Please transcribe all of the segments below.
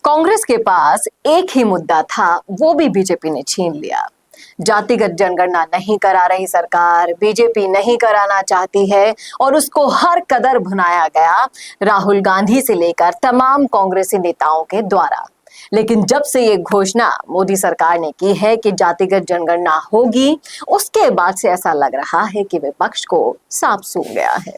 कांग्रेस के पास एक ही मुद्दा था, वो भी बीजेपी ने छीन लिया। जातिगत जनगणना नहीं करा रही सरकार, बीजेपी नहीं कराना चाहती है और उसको हर कदर भुनाया गया राहुल गांधी से लेकर तमाम कांग्रेसी नेताओं के द्वारा। लेकिन जब से ये घोषणा मोदी सरकार ने की है कि जातिगत जनगणना होगी, उसके बाद से ऐसा लग रहा है कि विपक्ष को सांप सूंघ गया है।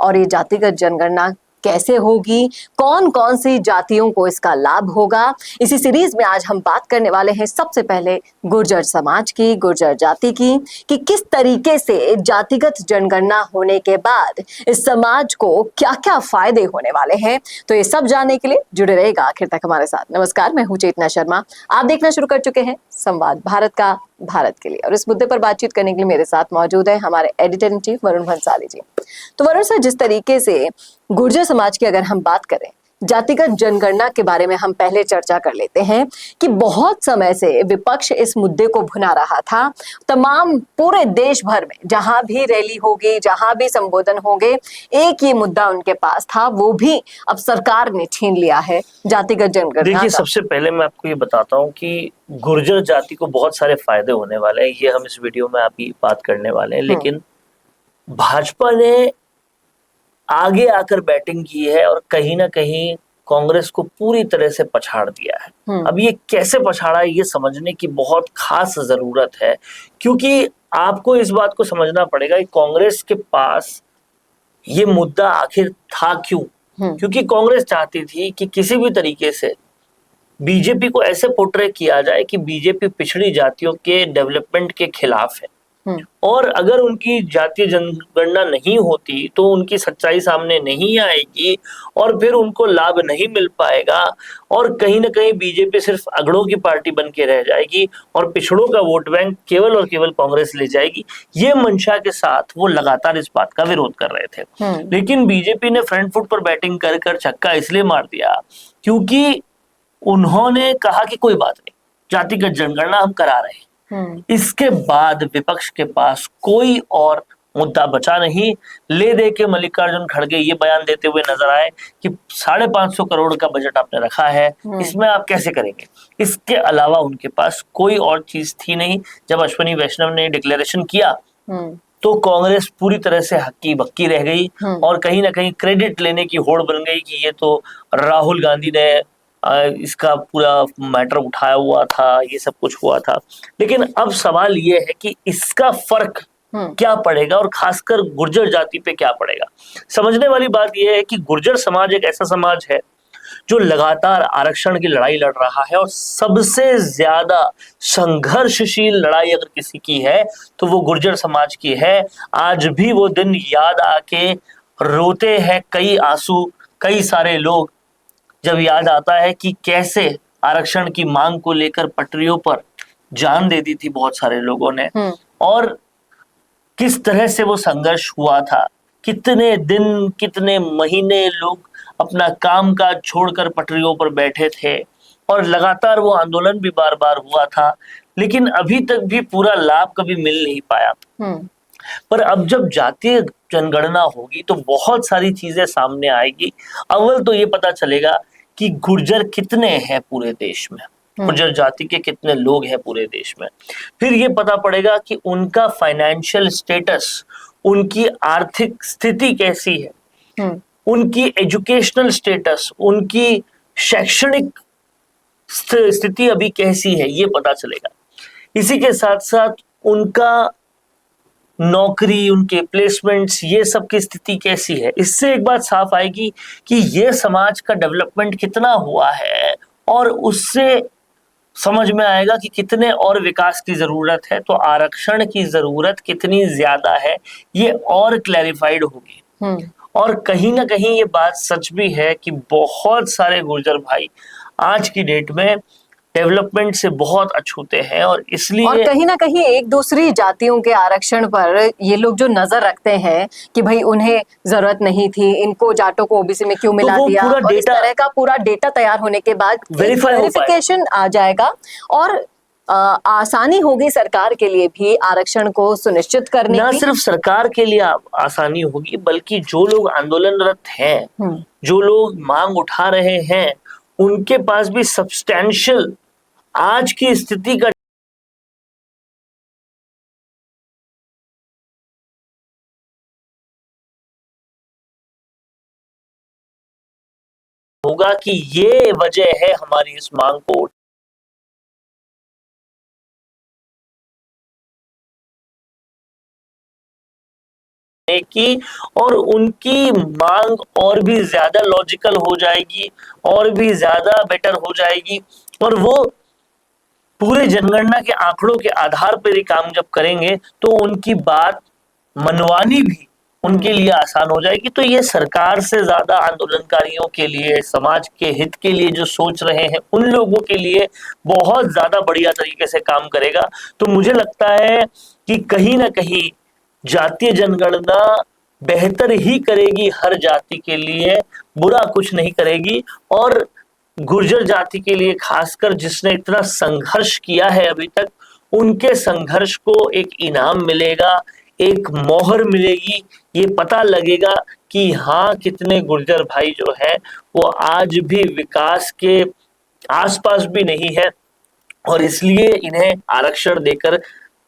और ये जातिगत जनगणना कैसे होगी, कौन कौन सी जातियों को इसका लाभ होगा, इसी सीरीज में आज हम बात करने वाले हैं सबसे पहले गुर्जर समाज की, गुर्जर जाति की, कि किस तरीके से जातिगत जनगणना होने के बाद इस समाज को क्या क्या फायदे होने वाले हैं। तो ये सब जानने के लिए जुड़े रहेगा आखिर तक हमारे साथ। नमस्कार, मैं हूं चेतना शर्मा। आप देखना शुरू कर चुके हैं संवाद भारत का, भारत के लिए। और इस मुद्दे पर बातचीत करने के लिए मेरे साथ मौजूद है हमारे editor in chief Varun Bhansali ji. तो वरुण सर, जिस तरीके से गुर्जर समाज की अगर हम बात करें, जातिगत जनगणना के बारे में हम पहले चर्चा कर लेते हैं कि बहुत समय से विपक्ष इस मुद्दे को भुना रहा था। तमाम पूरे देश भर में जहां भी रैली होगी, जहां भी संबोधन होंगे, एक ही मुद्दा उनके पास था, वो भी अब सरकार ने छीन लिया है, जातिगत जनगणना। देखिए, सबसे पहले मैं आपको ये बताता हूँ कि गुर्जर जाति को बहुत सारे फायदे होने वाले हैं, ये हम इस वीडियो में अभी बात करने वाले हैं। लेकिन भाजपा ने आगे आकर बैटिंग की है और कहीं ना कहीं कांग्रेस को पूरी तरह से पछाड़ दिया है। अब ये कैसे पछाड़ा है, ये समझने की बहुत खास जरूरत है, क्योंकि आपको इस बात को समझना पड़ेगा कि कांग्रेस के पास ये मुद्दा आखिर था क्यों। क्योंकि कांग्रेस चाहती थी कि किसी भी तरीके से बीजेपी को ऐसे पोर्ट्रे किया जाए कि बीजेपी पिछड़ी जातियों के डेवलपमेंट के खिलाफ है, और अगर उनकी जातीय जनगणना नहीं होती तो उनकी सच्चाई सामने नहीं आएगी और फिर उनको लाभ नहीं मिल पाएगा, और कहीं ना कहीं बीजेपी सिर्फ अगड़ों की पार्टी बन के रह जाएगी और पिछड़ों का वोट बैंक केवल और केवल कांग्रेस ले जाएगी। ये मंशा के साथ वो लगातार इस बात का विरोध कर रहे थे। लेकिन बीजेपी ने फ्रंट फुट पर बैटिंग कर कर छक्का इसलिए मार दिया क्योंकि उन्होंने कहा कि कोई बात नहीं, जातिगत जनगणना हम करा रहे हैं। इसके बाद विपक्ष के पास कोई और मुद्दा बचा नहीं। ले दे के मल्लिकार्जुन खड़गे ये बयान देते हुए नजर आए कि 550 करोड़ का बजट आपने रखा है, इसमें आप कैसे करेंगे। इसके अलावा उनके पास कोई और चीज थी नहीं। जब अश्विनी वैष्णव ने डिक्लेरेशन किया तो कांग्रेस पूरी तरह से हक्की बक्की रह गई और कहीं ना कहीं क्रेडिट लेने की होड़ बन गई कि ये तो राहुल गांधी ने इसका पूरा मैटर उठाया हुआ था, ये सब कुछ हुआ था। लेकिन अब सवाल ये है कि इसका फर्क क्या पड़ेगा और खासकर गुर्जर जाति पे क्या पड़ेगा। समझने वाली बात यह है कि गुर्जर समाज एक ऐसा समाज है जो लगातार आरक्षण की लड़ाई लड़ रहा है, और सबसे ज्यादा संघर्षशील लड़ाई अगर किसी की है तो वो गुर्जर समाज की है। आज भी वो दिन याद आके रोते हैं कई आंसू, कई सारे लोग, जब याद आता है कि कैसे आरक्षण की मांग को लेकर पटरियों पर जान दे दी थी बहुत सारे लोगों ने, और किस तरह से वो संघर्ष हुआ था। कितने दिन, कितने महीने लोग अपना काम काज छोड़कर पटरियों पर बैठे थे, और लगातार वो आंदोलन भी बार बार हुआ था, लेकिन अभी तक भी पूरा लाभ कभी मिल नहीं पाया। पर अब जब जातीय जनगणना होगी तो बहुत सारी चीजें सामने आएगी। अव्वल तो ये पता चलेगा कि गुर्जर कितने हैं पूरे देश में, गुर्जर जाति के कितने लोग हैं पूरे देश में। फिर ये पता पड़ेगा कि उनका फाइनेंशियल स्टेटस, उनकी आर्थिक स्थिति कैसी है, उनकी एजुकेशनल स्टेटस, उनकी शैक्षणिक स्थिति अभी कैसी है, ये पता चलेगा। इसी के साथ साथ उनका नौकरी, उनके प्लेसमेंट्स, ये सब की स्थिति कैसी है। इससे एक बात साफ आएगी कि ये समाज का डेवलपमेंट कितना हुआ है, और उससे समझ में आएगा कि कितने और विकास की जरूरत है, तो आरक्षण की जरूरत कितनी ज्यादा है, ये और क्लैरिफाइड होगी। और कहीं ना कहीं ये बात सच भी है कि बहुत सारे गुर्जर भाई आज की डेट में डेवलपमेंट से बहुत अछूते हैं, और इसलिए और कहीं ना कहीं एक दूसरी जातियों के आरक्षण पर ये लोग जो नजर रखते हैं कि भाई उन्हें जरूरत नहीं थी, इनको जाटों को ओबीसी में क्यों मिला दिया, और इस तरह का पूरा डेटा तैयार होने के बाद वेरिफिकेशन आ जाएगा, और आसानी होगी सरकार के लिए भी आरक्षण को सुनिश्चित करने की। न सिर्फ सरकार के लिए आसानी होगी, बल्कि जो लोग आंदोलनरत हैं, जो लोग मांग उठा रहे हैं, उनके पास भी सब्सटैंशियल आज की स्थिति का होगा कि ये वजह है हमारी इस मांग को की, और उनकी मांग और भी ज्यादा लॉजिकल हो जाएगी, और भी ज्यादा बेटर हो जाएगी, और वो पूरे जनगणना के आंकड़ों के आधार पर ही काम जब करेंगे तो उनकी बात मनवानी भी उनके लिए आसान हो जाएगी। तो ये सरकार से ज्यादा आंदोलनकारियों के लिए, समाज के हित के लिए जो सोच रहे हैं उन लोगों के लिए बहुत ज्यादा बढ़िया तरीके से काम करेगा। तो मुझे लगता है कि कहीं ना कहीं जातीय जनगणना बेहतर ही करेगी, हर जाति के लिए बुरा कुछ नहीं करेगी। और गुर्जर जाति के लिए खासकर, जिसने इतना संघर्ष किया है अभी तक, उनके संघर्ष को एक इनाम मिलेगा, एक मोहर मिलेगी। ये पता लगेगा कि हाँ, कितने गुर्जर भाई जो है वो आज भी विकास के आसपास भी नहीं है, और इसलिए इन्हें आरक्षण देकर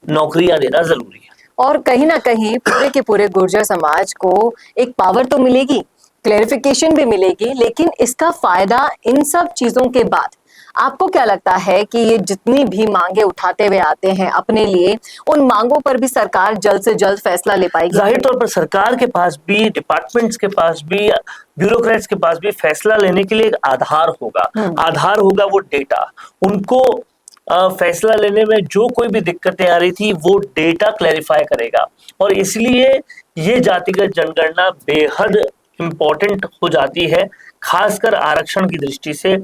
नौकरियां देना जरूरी है। और कहीं ना कहीं पूरे के पूरे गुर्जर समाज को एक पावर तो मिलेगी, क्लेरिफिकेशन भी मिलेगी, लेकिन इसका फायदा इन सब चीजों के बाद आपको क्या लगता है कि ये जितनी भी मांगे उठाते हुए आते हैं अपने लिए, उन मांगों पर भी सरकार जल्द से जल्द फैसला ले पाएगी? जाहिर तौर पर सरकार के पास भी, डिपार्टमेंट्स के पास भी, ब्यूरोक्रेट्स के पास भी फैसला लेने के लिए एक आधार होगा। आधार होगा वो डेटा। उनको फैसला लेने में जो कोई भी दिक्कतें आ रही थी वो डेटा क्लैरिफाई करेगा, और इसलिए ये जातिगत जनगणना बेहद इंपॉर्टेंट हो जाती है, खासकर आरक्षण की दृष्टि से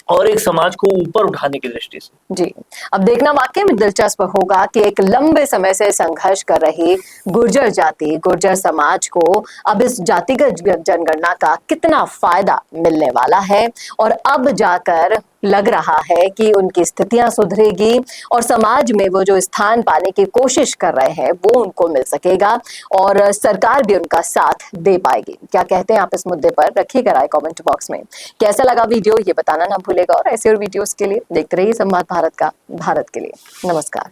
और एक समाज को ऊपर उठाने की दृष्टि से। जी, अब देखना वाकई में दिलचस्प होगा कि एक लंबे समय से संघर्ष कर रही गुर्जर जाति, गुर्जर समाज को अब इस जातिगत जनगणना का कितना फायदा मिलने वाला है, और अब जाकर लग रहा है कि उनकी स्थितियां सुधरेगी और समाज में वो जो स्थान पाने की कोशिश कर रहे हैं वो उनको मिल सकेगा, और सरकार भी उनका साथ दे पाएगी। क्या कहते हैं आप इस मुद्दे पर? रखिएगा राय कमेंट बॉक्स में। कैसा लगा वीडियो ये बताना ना भूलेगा, और ऐसे और वीडियोस के लिए देखते रहिए संवाद भारत का, भारत के लिए। नमस्कार।